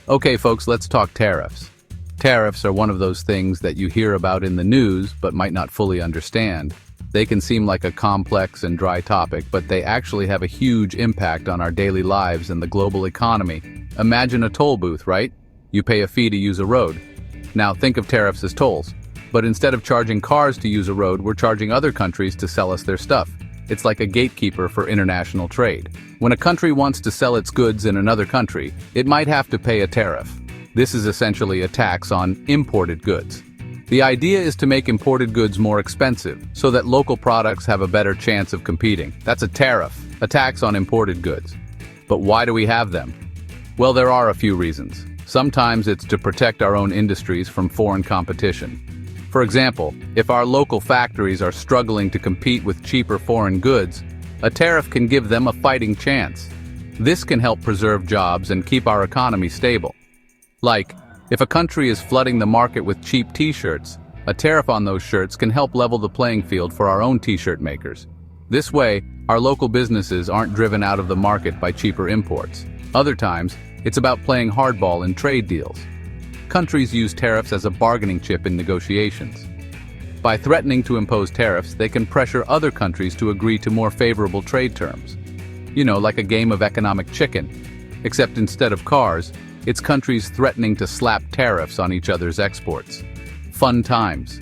Okay, folks, let's talk tariffs. Tariffs are one of those things that you hear about in the news but might not fully understand. They can seem like a complex and dry topic, but they actually have a huge impact on our daily lives and the global economy. Imagine a toll booth, right? You pay a fee to use a road. Now think of tariffs as tolls. But instead of charging cars to use a road, we're charging other countries to sell us their stuff. It's like a gatekeeper for international trade. When a country wants to sell its goods in another country, it might have to pay a tariff. This is essentially a tax on imported goods. The idea is to make imported goods more expensive, so that local products have a better chance of competing. That's a tariff, a tax on imported goods. But why do we have them? Well, there are a few reasons. Sometimes it's to protect our own industries from foreign competition. For example, if our local factories are struggling to compete with cheaper foreign goods, a tariff can give them a fighting chance. This can help preserve jobs and keep our economy stable. Like, if a country is flooding the market with cheap t-shirts, a tariff on those shirts can help level the playing field for our own t-shirt makers. This way, our local businesses aren't driven out of the market by cheaper imports. Other times, it's about playing hardball in trade deals. Countries use tariffs as a bargaining chip in negotiations. By threatening to impose tariffs, they can pressure other countries to agree to more favorable trade terms. You know, like a game of economic chicken. Except instead of cars, it's countries threatening to slap tariffs on each other's exports. Fun times.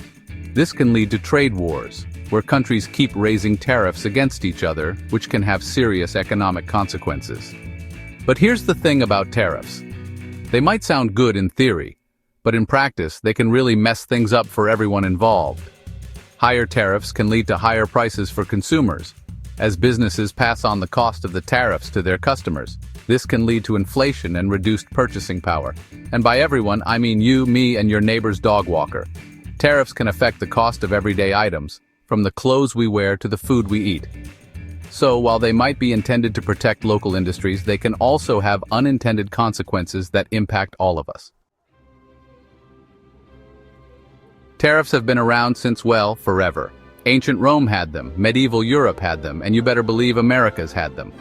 This can lead to trade wars, where countries keep raising tariffs against each other, which can have serious economic consequences. But here's the thing about tariffs. They might sound good in theory, but in practice, they can really mess things up for everyone involved. Higher tariffs can lead to higher prices for consumers, as businesses pass on the cost of the tariffs to their customers. This can lead to inflation and reduced purchasing power. And by everyone, I mean you, me, and your neighbor's dog walker. Tariffs can affect the cost of everyday items, from the clothes we wear to the food we eat. So, while they might be intended to protect local industries, they can also have unintended consequences that impact all of us. Tariffs have been around since, well, forever. Ancient Rome had them, medieval Europe had them, and you better believe America's had them.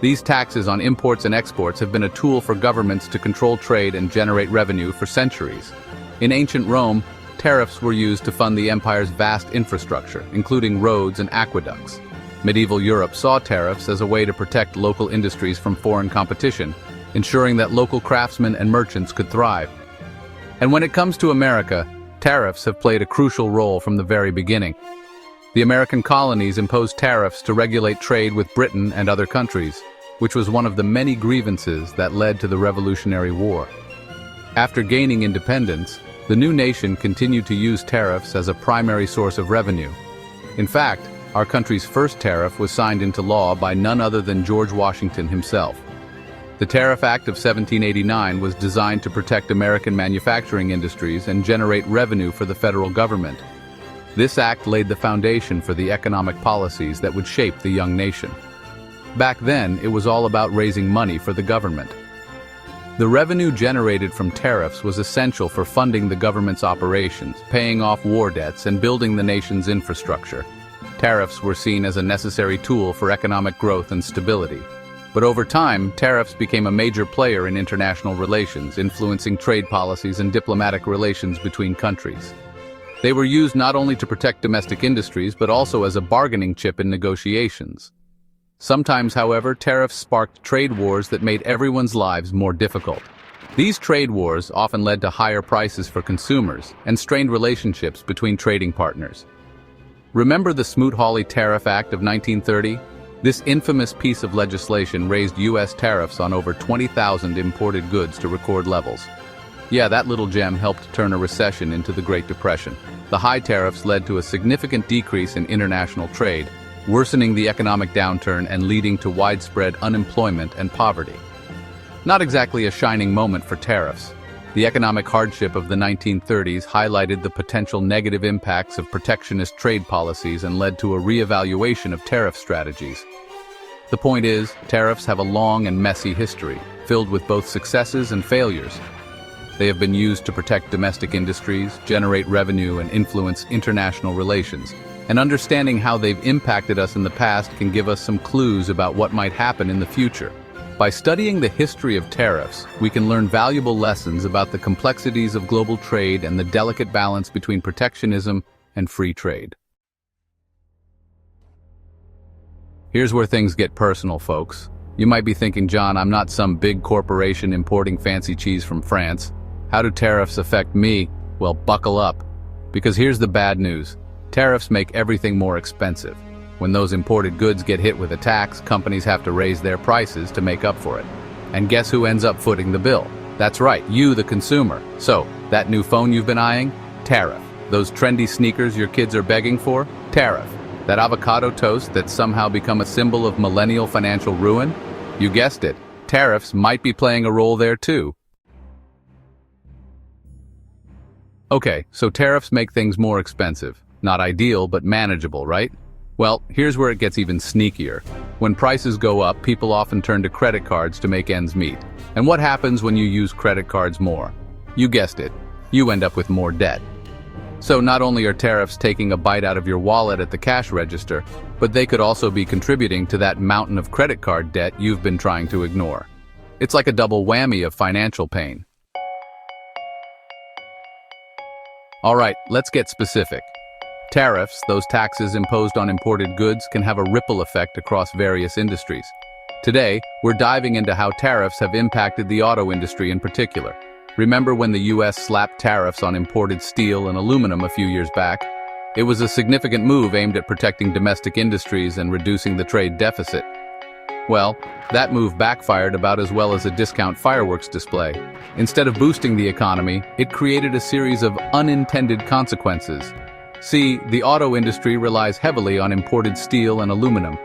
These taxes on imports and exports have been a tool for governments to control trade and generate revenue for centuries. In ancient Rome, tariffs were used to fund the empire's vast infrastructure, including roads and aqueducts. Medieval Europe saw tariffs as a way to protect local industries from foreign competition, ensuring that local craftsmen and merchants could thrive. And when it comes to America, tariffs have played a crucial role from the very beginning. The American colonies imposed tariffs to regulate trade with Britain and other countries, which was one of the many grievances that led to the Revolutionary War. After gaining independence, the new nation continued to use tariffs as a primary source of revenue. In fact, our country's first tariff was signed into law by none other than George Washington himself. The Tariff Act of 1789 was designed to protect American manufacturing industries and generate revenue for the federal government. This act laid the foundation for the economic policies that would shape the young nation. Back then, it was all about raising money for the government. The revenue generated from tariffs was essential for funding the government's operations, paying off war debts, and building the nation's infrastructure. Tariffs were seen as a necessary tool for economic growth and stability. But over time, tariffs became a major player in international relations, influencing trade policies and diplomatic relations between countries. They were used not only to protect domestic industries, but also as a bargaining chip in negotiations. Sometimes, however, tariffs sparked trade wars that made everyone's lives more difficult. These trade wars often led to higher prices for consumers and strained relationships between trading partners. Remember the Smoot-Hawley Tariff Act of 1930? This infamous piece of legislation raised U.S. tariffs on over 20,000 imported goods to record levels. Yeah, that little gem helped turn a recession into the Great Depression. The high tariffs led to a significant decrease in international trade, worsening the economic downturn and leading to widespread unemployment and poverty. Not exactly a shining moment for tariffs. The economic hardship of the 1930s highlighted the potential negative impacts of protectionist trade policies and led to a reevaluation of tariff strategies. The point is, tariffs have a long and messy history, filled with both successes and failures. They have been used to protect domestic industries, generate revenue, and influence international relations. And understanding how they've impacted us in the past can give us some clues about what might happen in the future. By studying the history of tariffs, we can learn valuable lessons about the complexities of global trade and the delicate balance between protectionism and free trade. Here's where things get personal, folks. You might be thinking, John, I'm not some big corporation importing fancy cheese from France. How do tariffs affect me? Well, buckle up. Because here's the bad news. Tariffs make everything more expensive. When those imported goods get hit with a tax, companies have to raise their prices to make up for it. And guess who ends up footing the bill? That's right, you, the consumer. So, that new phone you've been eyeing? Tariff. Those trendy sneakers your kids are begging for? Tariff. That avocado toast that's somehow become a symbol of millennial financial ruin? You guessed it, tariffs might be playing a role there too. Okay, so tariffs make things more expensive. Not ideal, but manageable, right? Well, here's where it gets even sneakier. When prices go up, people often turn to credit cards to make ends meet. And what happens when you use credit cards more? You guessed it, you end up with more debt. So not only are tariffs taking a bite out of your wallet at the cash register, but they could also be contributing to that mountain of credit card debt you've been trying to ignore. It's like a double whammy of financial pain. All right, let's get specific. Tariffs, those taxes imposed on imported goods, can have a ripple effect across various industries. Today, we're diving into how tariffs have impacted the auto industry in particular. Remember when the US slapped tariffs on imported steel and aluminum a few years back? It was a significant move aimed at protecting domestic industries and reducing the trade deficit. Well, that move backfired about as well as a discount fireworks display. Instead of boosting the economy, it created a series of unintended consequences. See, the auto industry relies heavily on imported steel and aluminum.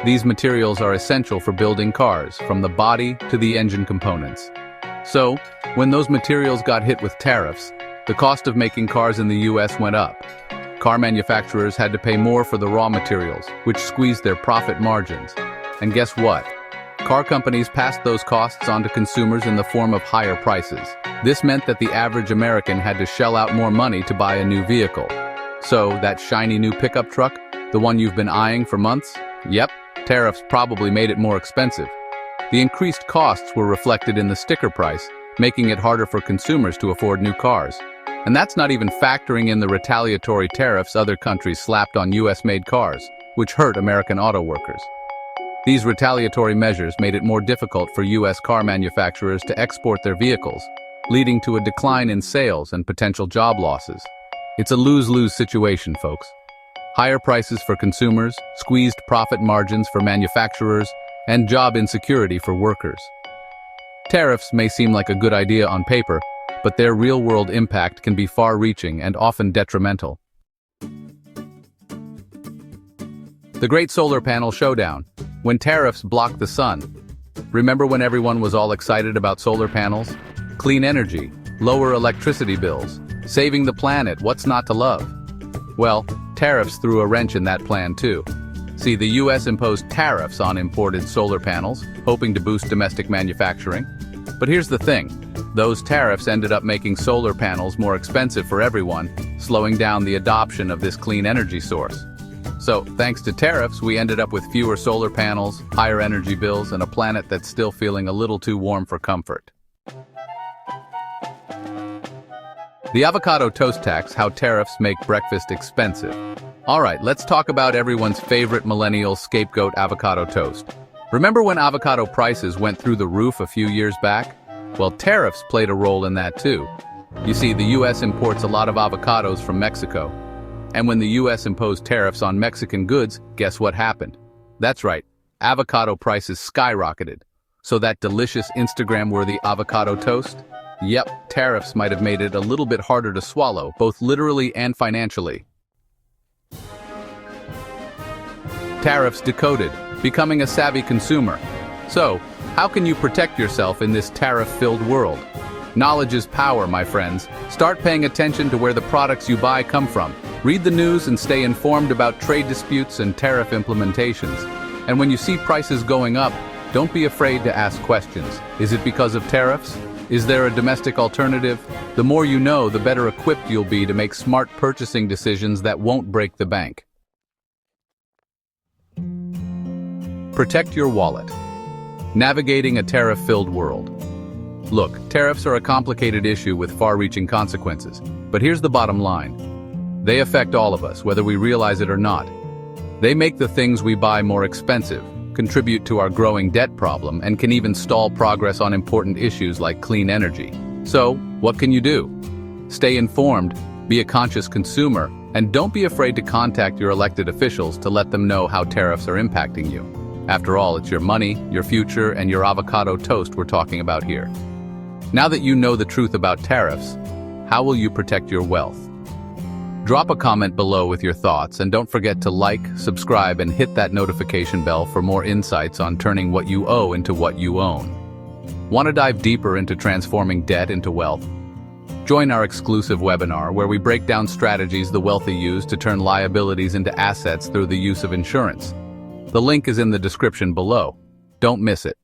These materials are essential for building cars, from the body to the engine components. So, when those materials got hit with tariffs, the cost of making cars in the US went up. Car manufacturers had to pay more for the raw materials, which squeezed their profit margins. And guess what? Car companies passed those costs on to consumers in the form of higher prices. This meant that the average American had to shell out more money to buy a new vehicle. So, that shiny new pickup truck, the one you've been eyeing for months? Yep, tariffs probably made it more expensive. The increased costs were reflected in the sticker price, making it harder for consumers to afford new cars. And that's not even factoring in the retaliatory tariffs other countries slapped on US-made cars, which hurt American auto workers. These retaliatory measures made it more difficult for US car manufacturers to export their vehicles, leading to a decline in sales and potential job losses. It's a lose-lose situation, folks. Higher prices for consumers, squeezed profit margins for manufacturers, and job insecurity for workers. Tariffs may seem like a good idea on paper, but their real-world impact can be far-reaching and often detrimental. The Great Solar Panel Showdown. When tariffs blocked the sun. Remember when everyone was all excited about solar panels? Clean energy, lower electricity bills, saving the planet, what's not to love? Well, tariffs threw a wrench in that plan too. See, the US imposed tariffs on imported solar panels, hoping to boost domestic manufacturing. But here's the thing, those tariffs ended up making solar panels more expensive for everyone, slowing down the adoption of this clean energy source. So, thanks to tariffs, we ended up with fewer solar panels, higher energy bills, and a planet that's still feeling a little too warm for comfort. The avocado toast tax, how tariffs make breakfast expensive. Alright, let's talk about everyone's favorite millennial scapegoat, avocado toast. Remember when avocado prices went through the roof a few years back? Well, tariffs played a role in that too. You see, the US imports a lot of avocados from Mexico. And when the US imposed tariffs on Mexican goods, guess what happened? That's right, avocado prices skyrocketed. So that delicious Instagram-worthy avocado toast? Yep, tariffs might have made it a little bit harder to swallow, both literally and financially. Tariffs decoded, becoming a savvy consumer. So, how can you protect yourself in this tariff-filled world? Knowledge is power, my friends. Start paying attention to where the products you buy come from. Read the news and stay informed about trade disputes and tariff implementations. And when you see prices going up, don't be afraid to ask questions. Is it because of tariffs? Is there a domestic alternative? The more you know, the better equipped you'll be to make smart purchasing decisions that won't break the bank. Protect your wallet. Navigating a tariff-filled world. Look, tariffs are a complicated issue with far-reaching consequences, but here's the bottom line. They affect all of us, whether we realize it or not. They make the things we buy more expensive, contribute to our growing debt problem, and can even stall progress on important issues like clean energy. So, what can you do? Stay informed, be a conscious consumer, and don't be afraid to contact your elected officials to let them know how tariffs are impacting you. After all, it's your money, your future, and your avocado toast we're talking about here. Now that you know the truth about tariffs, how will you protect your wealth? Drop a comment below with your thoughts, and don't forget to like, subscribe, and hit that notification bell for more insights on turning what you owe into what you own. Want to dive deeper into transforming debt into wealth? Join our exclusive webinar where we break down strategies the wealthy use to turn liabilities into assets through the use of insurance. The link is in the description below. Don't miss it.